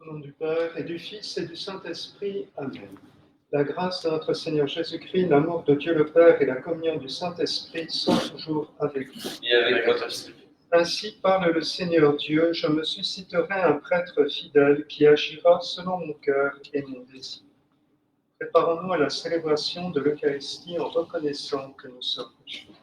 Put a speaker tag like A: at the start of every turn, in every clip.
A: Au nom du Père et du Fils et du Saint-Esprit. Amen. La grâce de notre Seigneur Jésus-Christ, l'amour de Dieu le Père et la communion du Saint-Esprit soient toujours avec vous.
B: Et avec votre esprit.
A: Ainsi parle le Seigneur Dieu, je me susciterai un prêtre fidèle qui agira selon mon cœur et mon désir. Préparons-nous à la célébration de l'Eucharistie en reconnaissant que nous sommes pécheurs.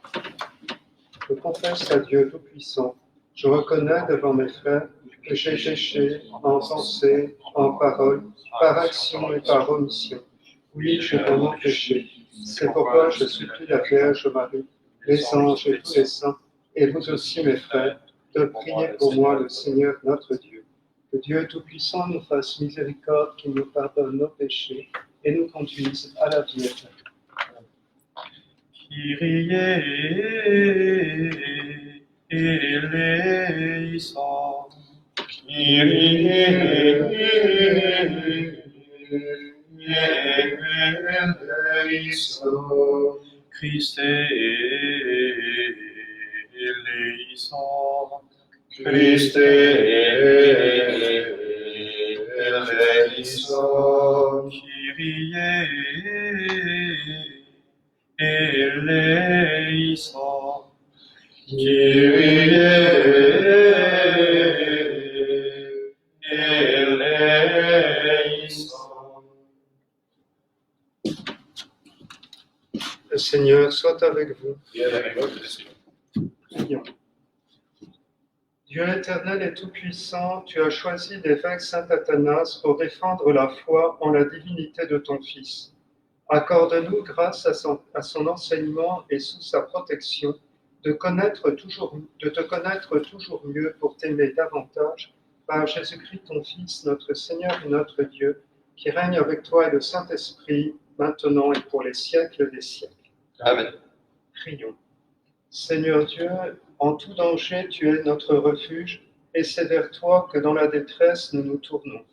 A: Je confesse à Dieu Tout-Puissant, je reconnais devant mes frères que j'ai péché en pensée, en parole, par action et par omission. Oui, j'ai vraiment péché. C'est pourquoi je supplie la Vierge Marie, les anges et tous les saints, et vous aussi mes frères, de prier pour moi le Seigneur notre Dieu. Que Dieu Tout-Puissant nous fasse miséricorde, qu'il nous pardonne nos péchés et nous conduise à la vie éternelle.
B: Kyrie eleison. Kyrie eleison. Christe eleison. Christe eleison. Kyrie eleison. Kyrie eleison.
A: Le Seigneur soit avec vous.
B: Et avec votre esprit.
A: Prions. Dieu éternel et tout-puissant, tu as choisi l'évêque saint Athanas pour défendre la foi en la divinité de ton Fils. Accorde-nous, grâce à son enseignement et sous sa protection, de te connaître toujours mieux pour t'aimer davantage, par Jésus-Christ ton Fils, notre Seigneur et notre Dieu, qui règne avec toi et le Saint-Esprit, maintenant et pour les siècles des siècles.
B: Amen.
A: Prions. Seigneur Dieu, en tout danger, tu es notre refuge, et c'est vers toi que dans la détresse nous nous tournons.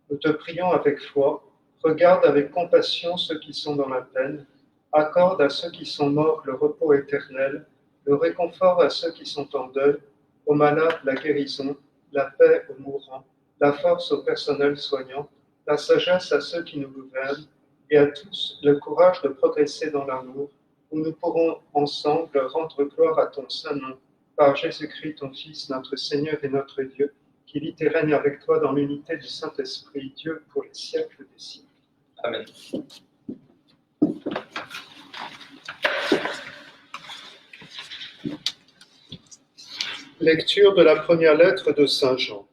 A: Nous te prions avec foi, regarde avec compassion ceux qui sont dans la peine, accorde à ceux qui sont morts le repos éternel, le réconfort à ceux qui sont en deuil, aux malades la guérison, la paix aux mourants, la force au personnel soignant, la sagesse à ceux qui nous gouvernent, et à tous le courage de progresser dans l'amour, où nous pourrons ensemble rendre gloire à ton saint nom, par Jésus-Christ ton Fils, notre Seigneur et notre Dieu, qui vit et règne avec toi dans l'unité du Saint-Esprit, Dieu pour les siècles des siècles.
B: Amen.
A: Lecture de la première lettre de Saint Jean.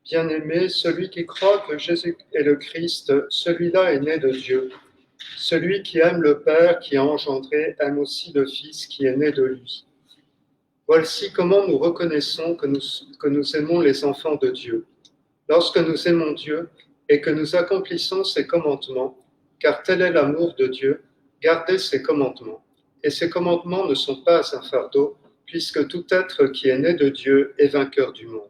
A: Bien-aimé, celui qui croit que Jésus est le Christ, celui-là est né de Dieu. Celui qui aime le Père qui a engendré aime aussi le Fils qui est né de lui. Voici comment nous reconnaissons que nous aimons les enfants de Dieu. Lorsque nous aimons Dieu et que nous accomplissons ses commandements, car tel est l'amour de Dieu, gardez ses commandements. Et ces commandements ne sont pas un fardeau, puisque tout être qui est né de Dieu est vainqueur du monde.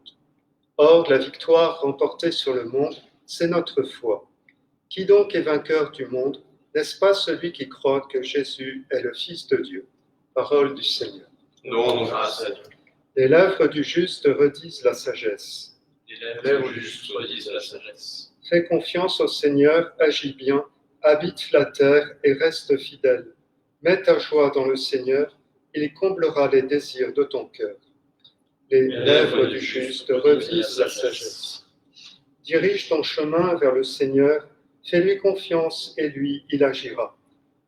A: Or, la victoire remportée sur le monde, c'est notre foi. Qui donc est vainqueur du monde? N'est-ce pas celui qui croit que Jésus est le Fils de Dieu? Parole du Seigneur.
B: Nous rendons grâce à Dieu.
A: Les lèvres du juste redisent la sagesse.
B: Les lèvres du juste redisent la sagesse.
A: Fais confiance au Seigneur, agis bien, habite la terre et reste fidèle. Mets ta joie dans le Seigneur, il comblera les désirs de ton cœur. Les lèvres du juste redisent la sagesse. Dirige ton chemin vers le Seigneur, fais-lui confiance et lui, il agira.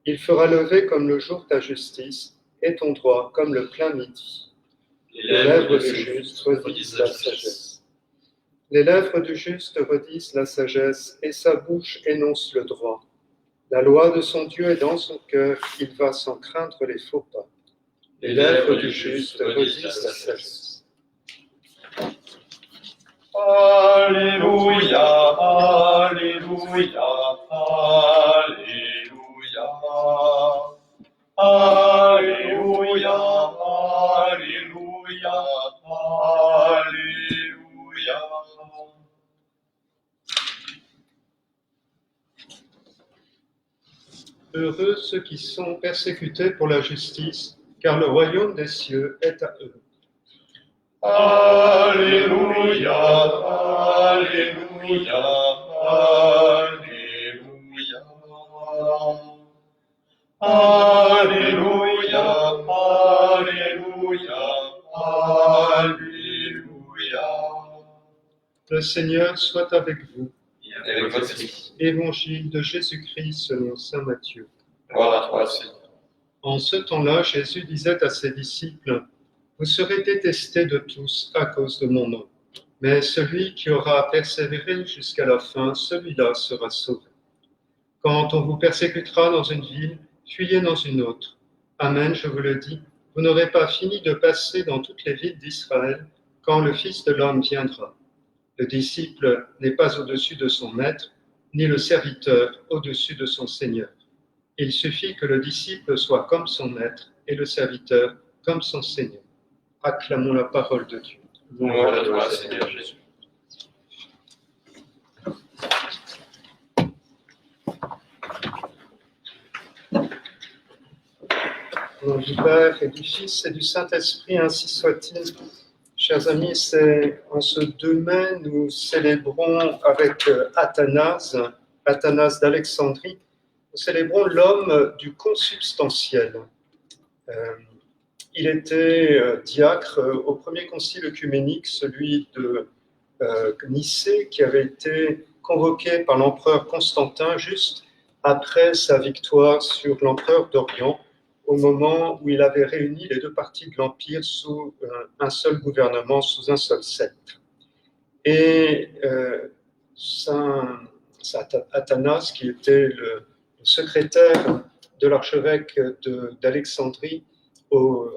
A: Il fera lever comme le jour ta justice et ton droit comme le plein midi. Les lèvres du juste redisent la sagesse. Les lèvres du juste redisent la sagesse et sa bouche énonce le droit. La loi de son Dieu est dans son cœur, il va sans craindre les faux pas. Les lèvres du juste redisent la sagesse.
B: Alléluia, Alléluia, Alléluia. Alléluia, Alléluia, Alléluia.
A: Heureux ceux qui sont persécutés pour la justice, car le royaume des cieux est à eux.
B: Alléluia, Alléluia, Alléluia. Alléluia, Alléluia, Alléluia.
A: Le Seigneur soit avec vous.
B: Et avec votre esprit.
A: Évangile de Jésus-Christ selon saint Matthieu.
B: Gloire à toi, Seigneur.
A: En ce temps-là, Jésus disait à ses disciples, « Vous serez détestés de tous à cause de mon nom, mais celui qui aura persévéré jusqu'à la fin, celui-là sera sauvé. Quand on vous persécutera dans une ville, fuyez dans une autre. Amen, je vous le dis, vous n'aurez pas fini de passer dans toutes les villes d'Israël quand le Fils de l'homme viendra. Le disciple n'est pas au-dessus de son maître, ni le serviteur au-dessus de son Seigneur. Il suffit que le disciple soit comme son maître et le serviteur comme son Seigneur. » Acclamons la parole de Dieu.
B: Gloire à toi, Seigneur Jésus.
A: Au nom du Père et du Fils et du Saint-Esprit, ainsi soit-il. Chers amis, c'est en ce 2 mai, nous célébrons avec Athanase d'Alexandrie, nous célébrons l'homme du consubstantiel. Il était diacre au premier concile œcuménique, celui de Nicée, qui avait été convoqué par l'empereur Constantin juste après sa victoire sur l'empereur d'Orient, au moment où il avait réuni les 2 parties de l'Empire sous un seul gouvernement, sous un seul sceptre. Et Saint Athanase, qui était le secrétaire de l'archevêque d'Alexandrie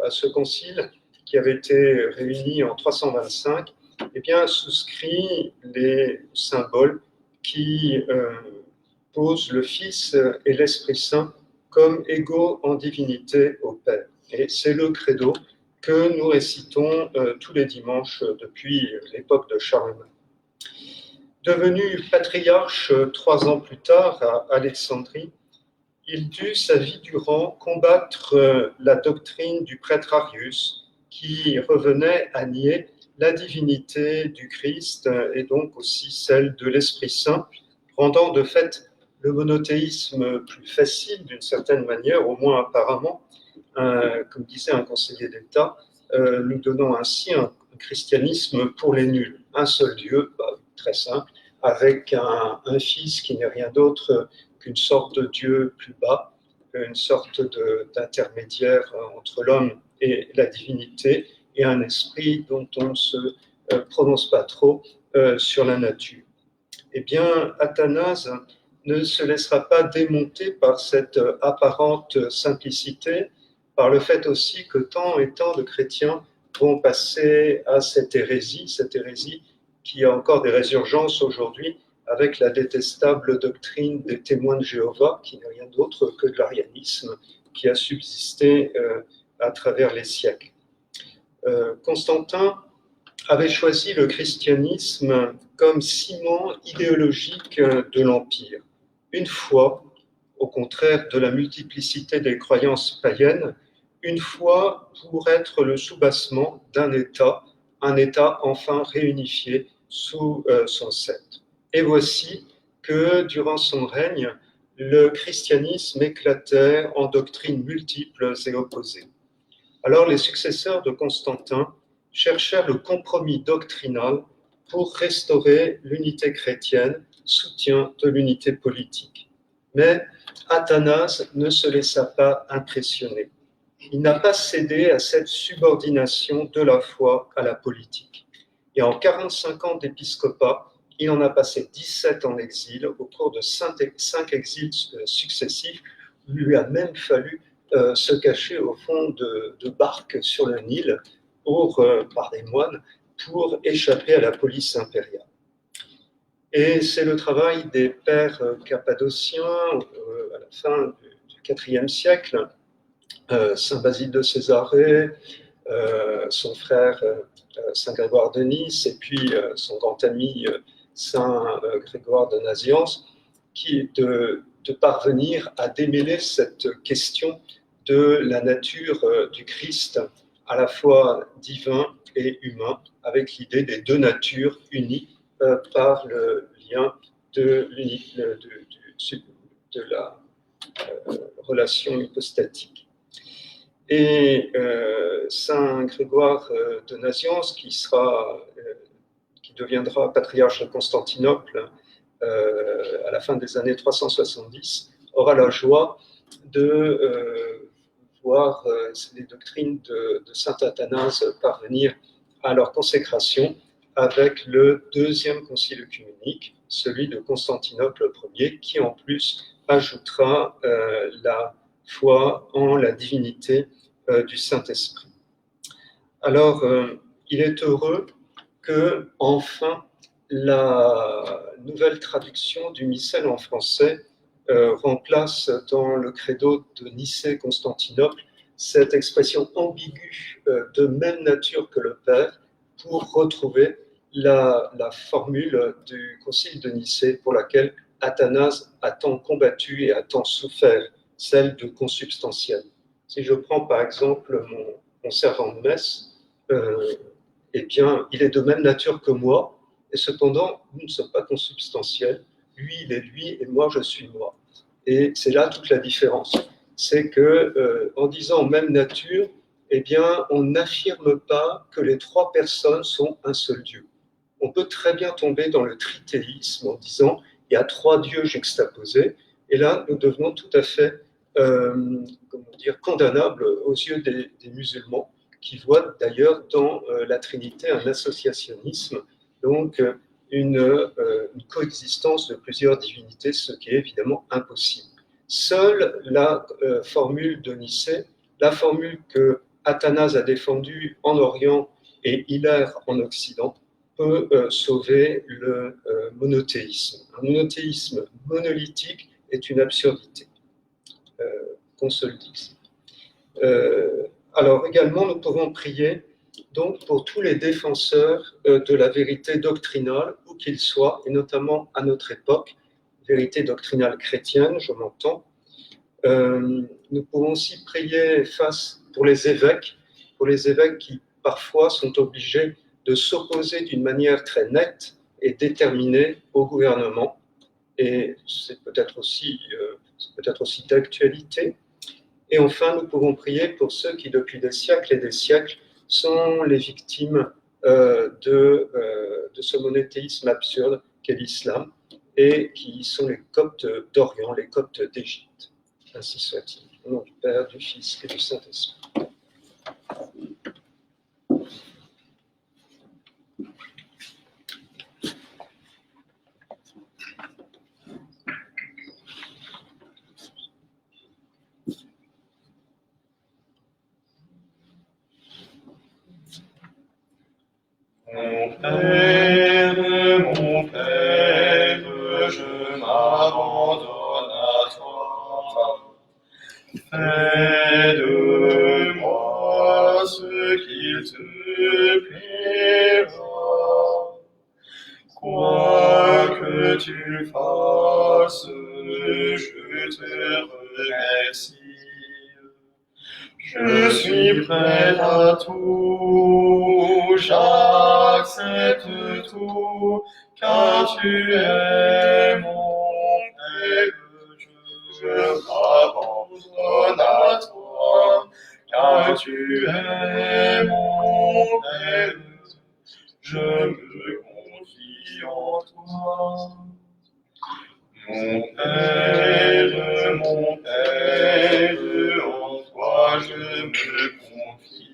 A: à ce concile, qui avait été réuni en 325, eh bien, souscrit les symboles qui posent le Fils et l'Esprit Saint comme égaux en divinité au Père. Et c'est le credo que nous récitons tous les dimanches depuis l'époque de Charlemagne. Devenu patriarche 3 ans plus tard à Alexandrie, il dut sa vie durant combattre la doctrine du prêtre Arius, qui revenait à nier la divinité du Christ et donc aussi celle de l'Esprit Saint, rendant de fait le monothéisme plus facile d'une certaine manière, au moins apparemment, comme disait un conseiller d'État, nous donnons ainsi un christianisme pour les nuls. Un seul Dieu, très simple, avec un fils qui n'est rien d'autre qu'une sorte de Dieu plus bas, une sorte d'intermédiaire entre l'homme et la divinité, et un esprit dont on ne se prononce pas trop sur la nature. Eh bien, Athanase ne se laissera pas démonter par cette apparente simplicité, par le fait aussi que tant et tant de chrétiens vont passer à cette hérésie qui a encore des résurgences aujourd'hui avec la détestable doctrine des témoins de Jéhovah, qui n'est rien d'autre que de l'arianisme qui a subsisté à travers les siècles. Constantin avait choisi le christianisme comme ciment idéologique de l'Empire. Une foi, au contraire de la multiplicité des croyances païennes, une foi pour être le soubassement d'un État, un État enfin réunifié sous son sceptre. Et voici que, durant son règne, le christianisme éclatait en doctrines multiples et opposées. Alors les successeurs de Constantin cherchèrent le compromis doctrinal pour restaurer l'unité chrétienne, soutien de l'unité politique. Mais Athanase ne se laissa pas impressionner. Il n'a pas cédé à cette subordination de la foi à la politique. Et en 45 ans d'épiscopat, il en a passé 17 en exil, au cours de 5 exils successifs. Il lui a même fallu se cacher au fond de barques sur le Nil par des moines pour échapper à la police impériale. Et c'est le travail des pères cappadociens à la fin du IVe siècle, Saint Basile de Césarée, son frère Saint Grégoire de Nice, et puis son grand ami Saint Grégoire de Nazianze, qui de parvenir à démêler cette question de la nature du Christ à la fois divin et humain, avec l'idée des deux natures unies par le lien de la relation hypostatique. Et Saint Grégoire de Nazianze, qui deviendra patriarche de Constantinople à la fin des années 370, aura la joie de voir les doctrines de saint Athanase parvenir à leur consécration avec le deuxième concile œcuménique, celui de Constantinople Ier, qui en plus ajoutera la foi en la divinité du Saint-Esprit. Alors, il est heureux que, enfin, la nouvelle traduction du missel en français remplace dans le credo de Nicée-Constantinople cette expression ambiguë de même nature que le Père pour retrouver la formule du concile de Nicée pour laquelle Athanase a tant combattu et a tant souffert, celle de consubstantiel. Si je prends par exemple mon servant de messe, eh bien, il est de même nature que moi, et cependant, nous ne sommes pas consubstantiels. Lui, il est lui, et moi, je suis moi. Et c'est là toute la différence. C'est que, en disant même nature, eh bien, on n'affirme pas que les trois personnes sont un seul Dieu. On peut très bien tomber dans le trithéisme en disant il y a trois dieux juxtaposés, et là, nous devenons tout à fait condamnables aux yeux des musulmans, qui voit d'ailleurs dans la Trinité un associationnisme, donc une coexistence de plusieurs divinités, ce qui est évidemment impossible. Seule la formule de Nicée, la formule que Athanase a défendue en Orient et Hilaire en Occident, peut sauver le monothéisme. Un monothéisme monolithique est une absurdité, qu'on se le dise. Alors également, nous pouvons prier donc pour tous les défenseurs de la vérité doctrinale, où qu'ils soient, et notamment à notre époque, vérité doctrinale chrétienne, je m'entends. Nous pouvons aussi prier pour les évêques qui parfois sont obligés de s'opposer d'une manière très nette et déterminée au gouvernement. Et c'est peut-être aussi d'actualité. Et enfin, nous pouvons prier pour ceux qui, depuis des siècles et des siècles, sont les victimes de ce monothéisme absurde qu'est l'islam, et qui sont les Coptes d'Orient, les Coptes d'Égypte. Ainsi soit-il. Au nom du Père, du Fils et du Saint-Esprit.
B: Mon Père, je m'abandonne à toi. Fais de moi ce qu'il te plaira. Quoi que tu fasses, je te remercie. Je suis prêt à tout, j'accepte tout, car tu es mon Père. Je m'abandonne à toi, car tu es mon Père. Je me confie en toi. Mon Père, en toi je me confie.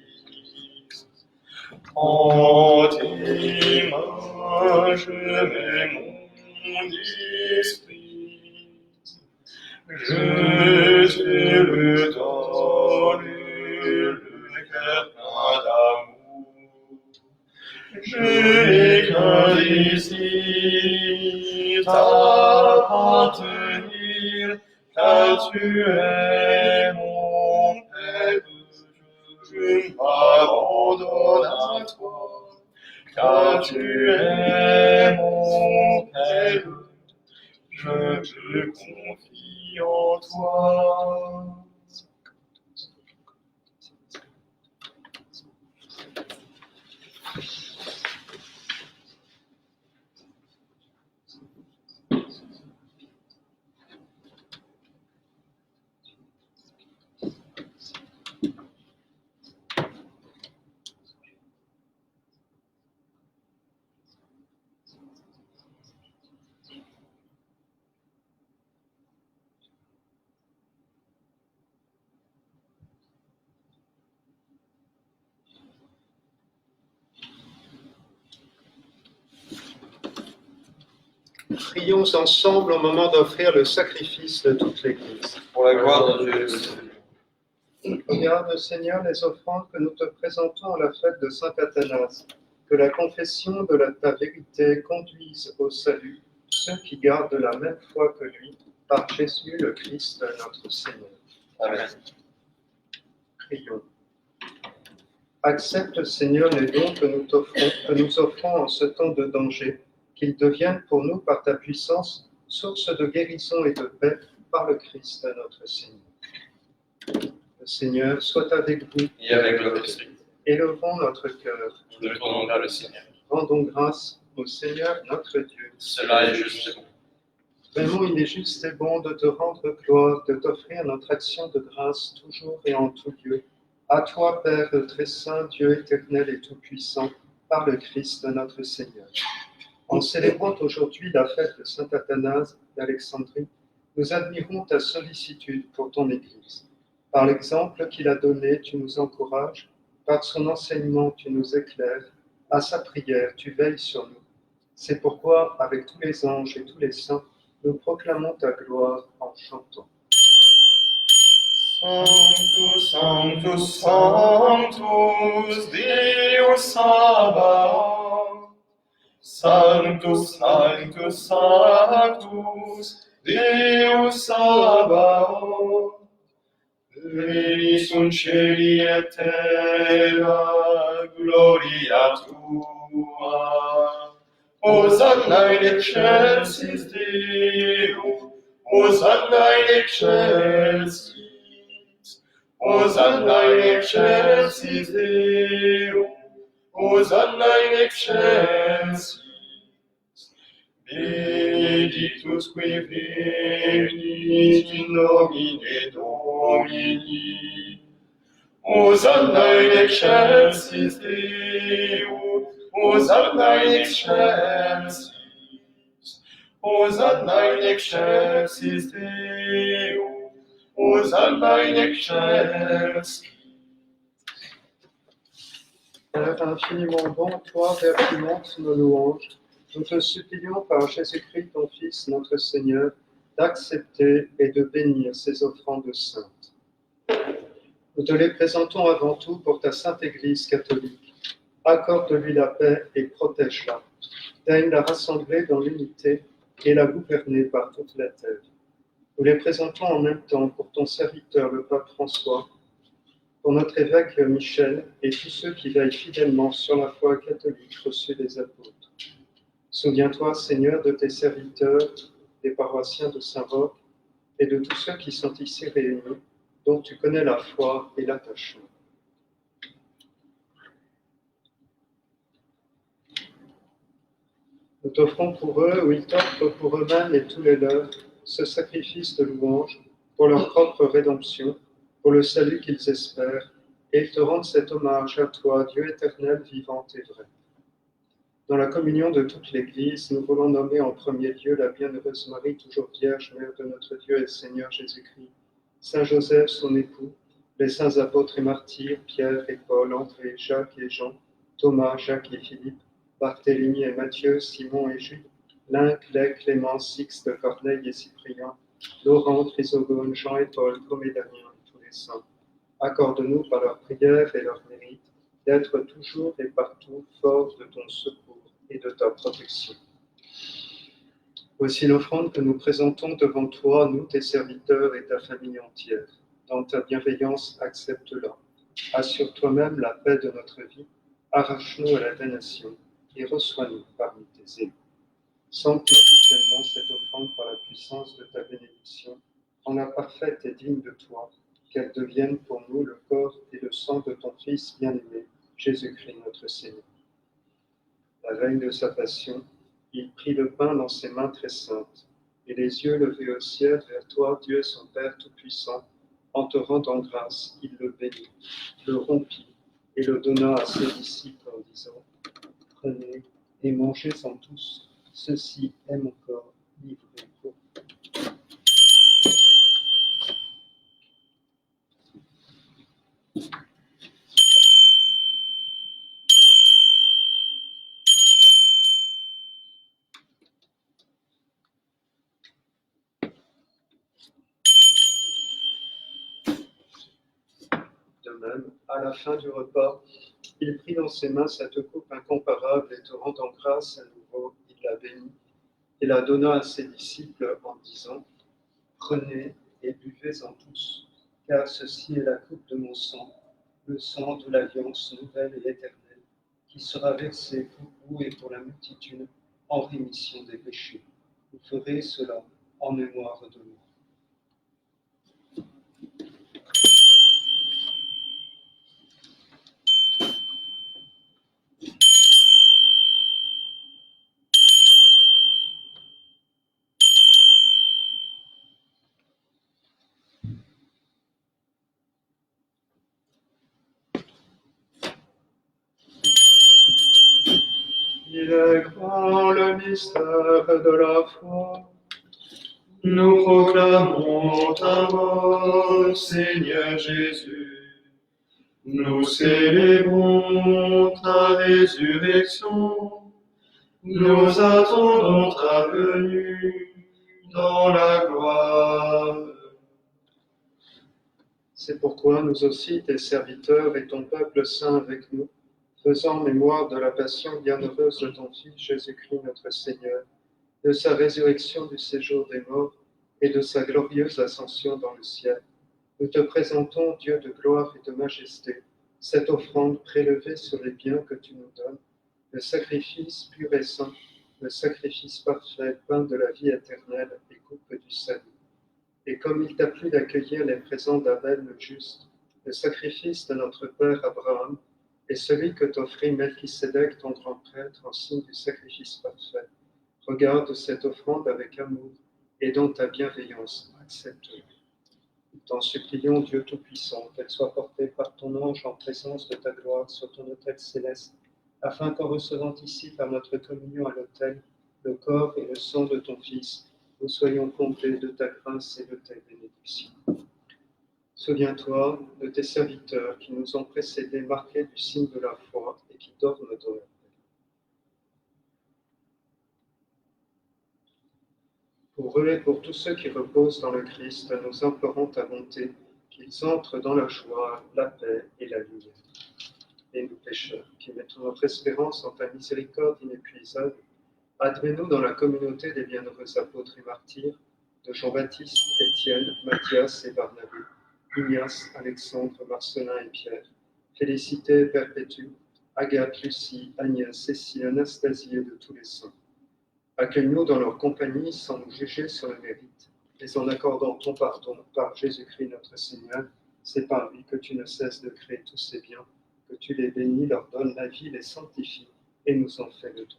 B: En tes mains je mets mon esprit. Je te le donne, le cœur plein d'amour. Je n'ai qu'un désir t'appartenir, car tu es mon Père. Je m'abandonne à toi, car tu es mon Père. Je me confie en toi.
A: Prions ensemble au moment d'offrir le sacrifice de toute l'Église.
B: Pour la gloire de Dieu et de son Dieu.
A: Regarde, Seigneur, les offrandes que nous te présentons à la fête de Saint Athanase. Que la confession de ta vérité conduise au salut ceux qui gardent la même foi que lui, par Jésus le Christ, notre Seigneur.
B: Amen.
A: Prions. Accepte, Seigneur, les dons que nous offrons en ce temps de danger, qu'ils deviennent pour nous, par ta puissance, source de guérison et de paix, par le Christ, notre Seigneur. Le Seigneur soit avec vous.
B: Et avec votre esprit.
A: Élevons notre cœur.
B: Nous nous tournons vers le Seigneur.
A: Rendons grâce au Seigneur, notre Dieu.
B: Cela est juste et bon.
A: Vraiment, il est juste et bon de te rendre gloire, de t'offrir notre action de grâce toujours et en tout lieu. À toi, Père très saint, Dieu éternel et tout-puissant, par le Christ notre Seigneur. En célébrant aujourd'hui la fête de Saint Athanase d'Alexandrie, nous admirons ta sollicitude pour ton Église. Par l'exemple qu'il a donné, tu nous encourages, par son enseignement, tu nous éclaires, à sa prière, tu veilles sur nous. C'est pourquoi, avec tous les anges et tous les saints, nous proclamons ta gloire en chantant.
B: Sanctus, Sanctus, Sanctus, Deus Sabaoth. Sanctus, Sanctus, Sanctus, Deus Sabaoth. Veni sunt celi et terra, gloria tua. Hosanna in excelsis Deo, Hosanna in excelsis, Hosanna in excelsis Deo, Hosanna in excelsis. Benedictus qui venit in nomine Domini. Hosanna in excelsis Deo, Hosanna in excelsis, Hosanna in excelsis Deo, Hosanna in excelsis.
A: Père infiniment bon, toi, Père qui montes nos louanges, nous te supplions par Jésus-Christ, ton Fils, notre Seigneur, d'accepter et de bénir ces offrandes saintes. Nous te les présentons avant tout pour ta sainte Église catholique. Accorde-lui la paix et protège-la. Daigne la rassembler dans l'unité et la gouverner par toute la terre. Nous les présentons en même temps pour ton serviteur, le pape François, pour notre évêque Michel et tous ceux qui veillent fidèlement sur la foi catholique reçue des apôtres. Souviens-toi, Seigneur, de tes serviteurs, des paroissiens de Saint-Roch et de tous ceux qui sont ici réunis, dont tu connais la foi et l'attachement. Nous t'offrons pour eux, ou ils t'offrent pour eux-mêmes et tous les leurs, ce sacrifice de louange pour leur propre rédemption, pour le salut qu'ils espèrent, et ils te rendent cet hommage à toi, Dieu éternel, vivant et vrai. Dans la communion de toute l'Église, nous voulons nommer en premier lieu la bienheureuse Marie, toujours vierge, mère de notre Dieu et Seigneur Jésus-Christ, Saint Joseph, son époux, les saints apôtres et martyrs, Pierre et Paul, André, Jacques et Jean, Thomas, Jacques et Philippe, Barthélemy et Matthieu, Simon et Jude, Lin, Clay, Clément, Sixte, Corneille et Cyprien, Laurent, Chrysogone, Jean et Paul, Comme et Damien et tous les saints. Accorde-nous par leurs prières et leurs mérites d'être toujours et partout forts de ton secours et de ta protection. Voici l'offrande que nous présentons devant toi, nous, tes serviteurs et ta famille entière. Dans ta bienveillance, accepte-la. Assure toi-même la paix de notre vie, arrache-nous à la damnation et reçois-nous parmi tes élus. Sanctifie pleinement cette offrande par la puissance de ta bénédiction, rends-la parfaite et digne de toi, qu'elle devienne pour nous le corps et le sang de ton Fils bien-aimé, Jésus-Christ notre Seigneur. La veille de sa passion, il prit le pain dans ses mains très saintes, et les yeux levés au ciel vers toi, Dieu son Père Tout-Puissant, en te rendant grâce, il le bénit, le rompit et le donna à ses disciples en disant : Prenez et mangez-en tous, ceci est mon corps livré pour vous. toi-même. À la fin du repas, il prit dans ses mains cette coupe incomparable et te rendant grâce à nouveau, il la bénit et la donna à ses disciples en disant, prenez et buvez-en tous, car ceci est la coupe de mon sang, le sang de l'alliance nouvelle et éternelle, qui sera versé pour vous et pour la multitude en rémission des péchés. Vous ferez cela en mémoire de moi. Il est grand le mystère de la foi.
B: Nous proclamons ta mort, Seigneur Jésus. Nous célébrons ta résurrection. Nous attendons ta venue dans la gloire.
A: C'est pourquoi nous aussi, tes serviteurs et ton peuple saint avec nous, faisant mémoire de la passion bienheureuse de ton Fils Jésus-Christ notre Seigneur, de sa résurrection du séjour des morts et de sa glorieuse ascension dans le ciel, nous te présentons, Dieu de gloire et de majesté, cette offrande prélevée sur les biens que tu nous donnes, le sacrifice pur et saint, le sacrifice parfait, pain de la vie éternelle et coupe du salut. Et comme il t'a plu d'accueillir les présents d'Abel le juste, le sacrifice de notre père Abraham, et celui que t'offrit Melchisédek, ton grand prêtre, en signe du sacrifice parfait, regarde cette offrande avec amour, et dans ta bienveillance, accepte-le. Nous t'en supplions, Dieu Tout-Puissant, qu'elle soit portée par ton ange en présence de ta gloire sur ton autel céleste, afin qu'en recevant ici par notre communion à l'autel, le corps et le sang de ton Fils, nous soyons comblés de ta grâce et de tes bénédictions. Souviens-toi de tes serviteurs qui nous ont précédés marqués du signe de la foi et qui dorment dans leur paix. Pour eux et pour tous ceux qui reposent dans le Christ, nous implorons ta bonté, qu'ils entrent dans la joie, la paix et la lumière. Et nous pécheurs, qui mettons notre espérance en ta miséricorde inépuisable, admets-nous dans la communauté des bienheureux apôtres et martyrs, de Jean-Baptiste, Étienne, Matthias et Barnabé, Ignace, Alexandre, Marcelin et Pierre, Félicité et Perpétue, Agathe, Lucie, Agnès, Cécile, Anastasie et de tous les saints. Accueille-nous dans leur compagnie sans nous juger sur le mérite, mais en accordant ton pardon par Jésus-Christ notre Seigneur. C'est par lui que tu ne cesses de créer tous ces biens, que tu les bénis, leur donnes la vie, les sanctifies et nous en fais le don.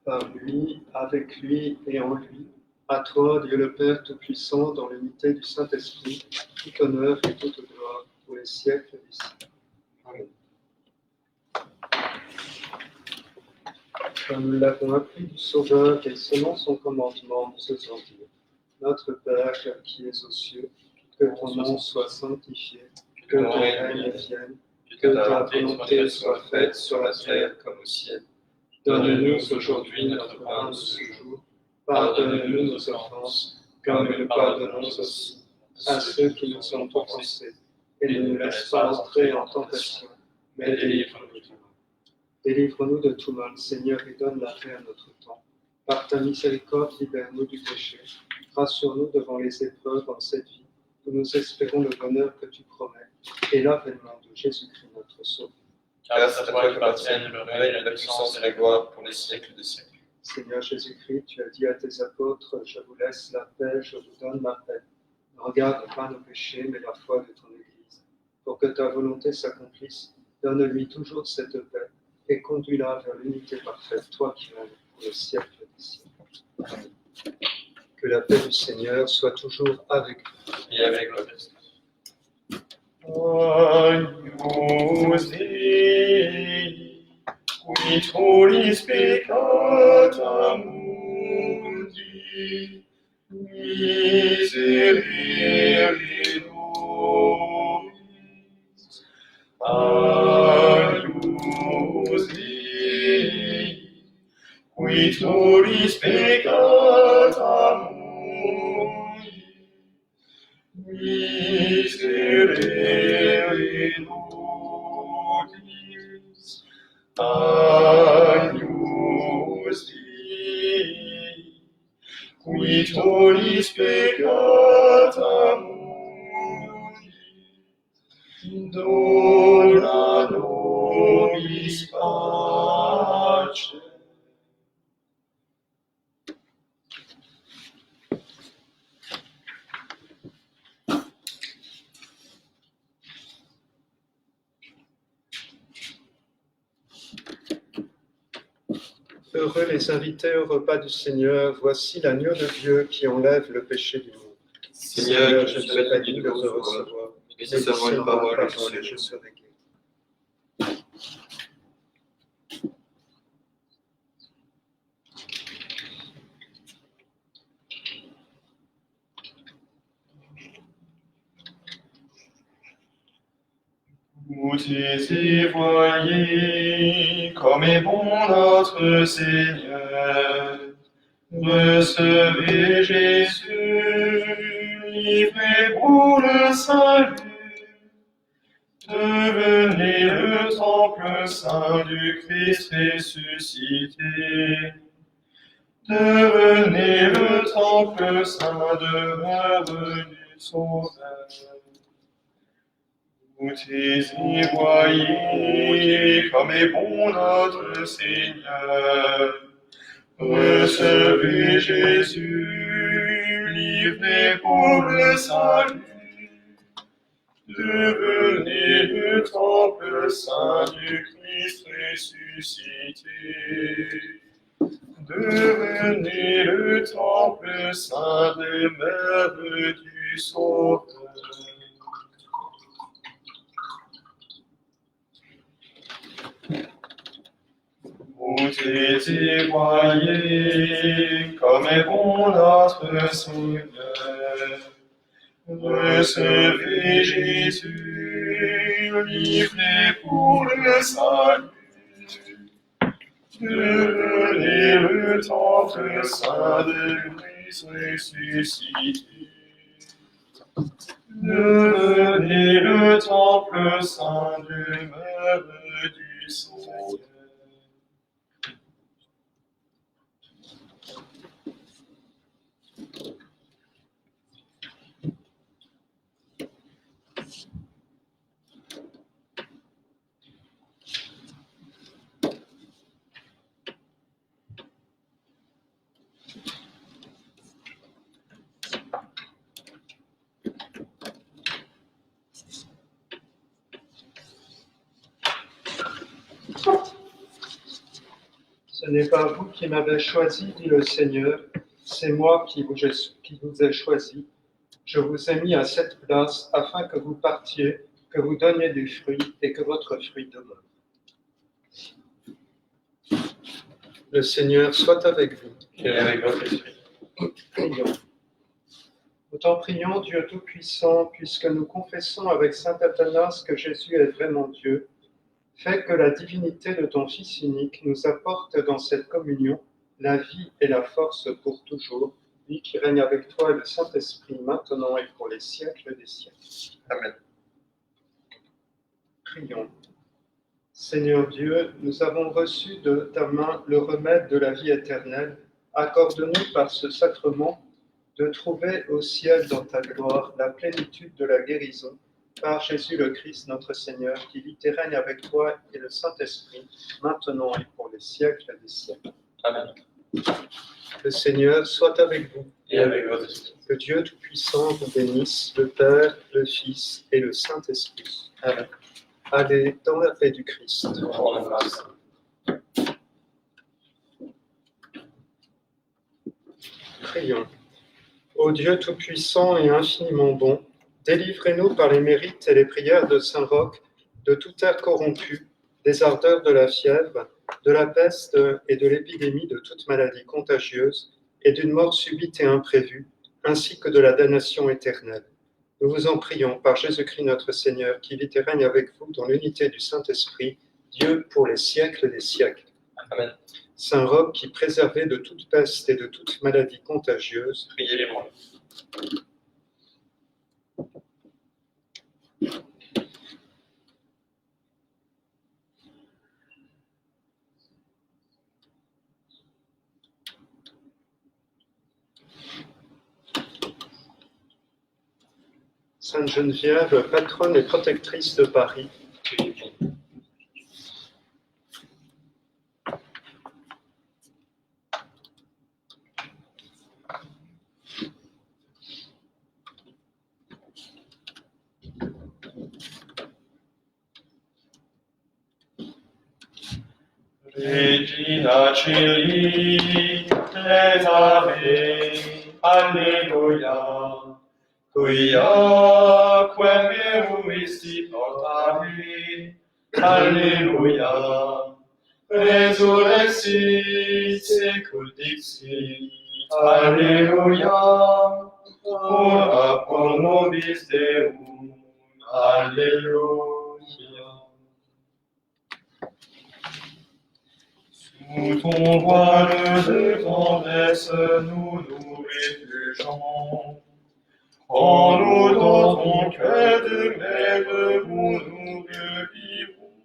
A: Par lui, avec lui et en lui, à toi, Dieu le Père Tout-Puissant, dans l'unité du Saint-Esprit, tout honneur et toute gloire pour les siècles des siècles. Amen. Comme nous l'avons appris du Sauveur et selon son commandement, nous osons dire, Notre Père qui es aux cieux, que ton nom soit sanctifié, que ton règne vienne, que ta volonté soit faite sur la terre comme au ciel. Donne-nous aujourd'hui notre pain de ce jour. Pardonne-nous nos offenses, comme nous pardonnons aussi à ceux qui nous ont offensés. Et ne nous laisse pas entrer en tentation, mais délivre-nous du mal. Délivre-nous de tout mal, Seigneur, et donne la paix à notre temps. Par ta miséricorde, libère-nous du péché. Rassure-nous devant les épreuves en cette vie, où nous espérons le bonheur que tu promets, et l'avènement de Jésus-Christ notre Sauveur.
B: Car c'est à toi qu'appartiennent le règne, la puissance et la gloire pour les siècles des siècles.
A: Seigneur Jésus-Christ, tu as dit à tes apôtres, je vous laisse la paix, je vous donne ma paix. Ne regarde pas nos péchés, mais la foi de ton Église. Pour que ta volonté s'accomplisse, donne-lui toujours cette paix et conduis-la vers l'unité parfaite, toi qui règnes pour le siècle des siècles. Amen. Que la paix du Seigneur soit toujours avec vous.
B: Et avec le reste. Agnus Dei, qui tollis peccata mundi, miserere nobis. Agnus Dei, qui qui tollis peccata mundi, miserere nobis, Agnus Dei, qui tollis peccata mundi, dona nobis pace.
A: Heureux les invités au repas du Seigneur, voici l'agneau de Dieu qui enlève le péché du monde.
B: Seigneur,
A: je suis pas digne de te recevoir,
B: mais dis seulement une parole et
A: et je serai guéri.
B: Goûtez et voyez comme est bon notre Seigneur. Recevez Jésus, livré pour le salut. Devenez le temple saint du Christ ressuscité. Devenez le temple saint demeure du Sauveur. Goûtez et voyez comme est bon notre Seigneur. Recevez Jésus, livré pour le salut. Devenez le temple saint du Christ ressuscité. Devenez le temple saint demeure du Sauveur. Goûtez et voyez comme est bon notre Seigneur. Recevez Jésus, livré pour le salut. Devenez le temple saint de Christ ressuscité. Devenez le temple saint demeure du Seigneur.
A: Ce n'est pas vous qui m'avez choisi, dit le Seigneur, c'est moi qui vous ai choisi. Je vous ai mis à cette place afin que vous partiez, que vous donniez du fruit et que votre fruit demeure. Le Seigneur soit avec vous.
B: Et avec votre esprit.
A: Prions. Autant prions, Dieu Tout-Puissant, puisque nous confessons avec saint Athanas que Jésus est vraiment Dieu, fais que la divinité de ton Fils unique nous apporte dans cette communion la vie et la force pour toujours, lui qui règne avec toi et le Saint-Esprit, maintenant et pour les siècles des siècles.
B: Amen.
A: Prions. Seigneur Dieu, nous avons reçu de ta main le remède de la vie éternelle. Accorde-nous par ce sacrement de trouver au ciel dans ta gloire la plénitude de la guérison par Jésus le Christ notre Seigneur, qui vit et règne avec toi et le Saint-Esprit, maintenant et pour les siècles des siècles.
B: Amen.
A: Le Seigneur soit avec vous.
B: Et avec votre esprit.
A: Que Dieu Tout-Puissant vous bénisse, le Père, le Fils et le Saint-Esprit.
B: Amen.
A: Allez dans la paix du Christ.
B: Rends la grâce.
A: Prions. Ô Dieu Tout-Puissant et infiniment bon, délivrez-nous par les mérites et les prières de Saint Roch de toute ère corrompue, des ardeurs de la fièvre, de la peste et de l'épidémie de toute maladie contagieuse et d'une mort subite et imprévue, ainsi que de la damnation éternelle. Nous vous en prions par Jésus-Christ notre Seigneur, qui vit et règne avec vous dans l'unité du Saint-Esprit, Dieu pour les siècles des siècles.
B: Amen.
A: Saint Roch qui préservait de toute peste et de toute maladie contagieuse,
B: priez pour nous.
A: Sainte Geneviève, patronne et protectrice de Paris,
B: Priez pour nous. Regina Celi, et Ave, Alleluia. Quia meruisti portare, Alleluia. Resurrexit secul dixit, Alleluia. Ora pro nobis Deum, Alleluia. Sous ton voile de tendresse, nous nous réfugions. Prends-nous dans ton cœur de mère où nous vivrons.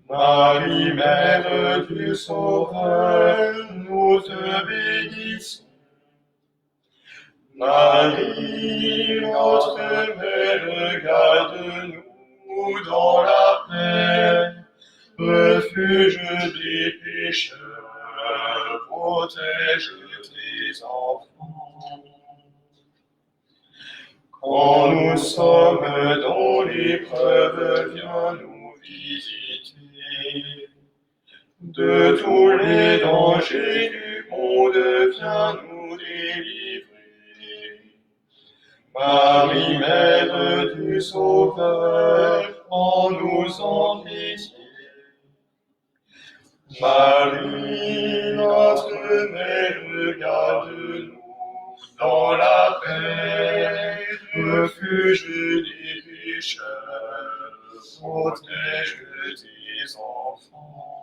B: Marie, Mère du Sauveur, nous te bénissons. Marie, notre Mère, garde-nous dans la paix. Refuge des pécheurs, protège tes enfants. Quand nous sommes dans l'épreuve, viens nous visiter. De tous les dangers du monde, viens nous délivrer. Marie, Mère du Sauveur, prends-nous en pitié. Marie, notre Mère, garde-nous dans la paix, refuge des pécheurs, protège tes enfants.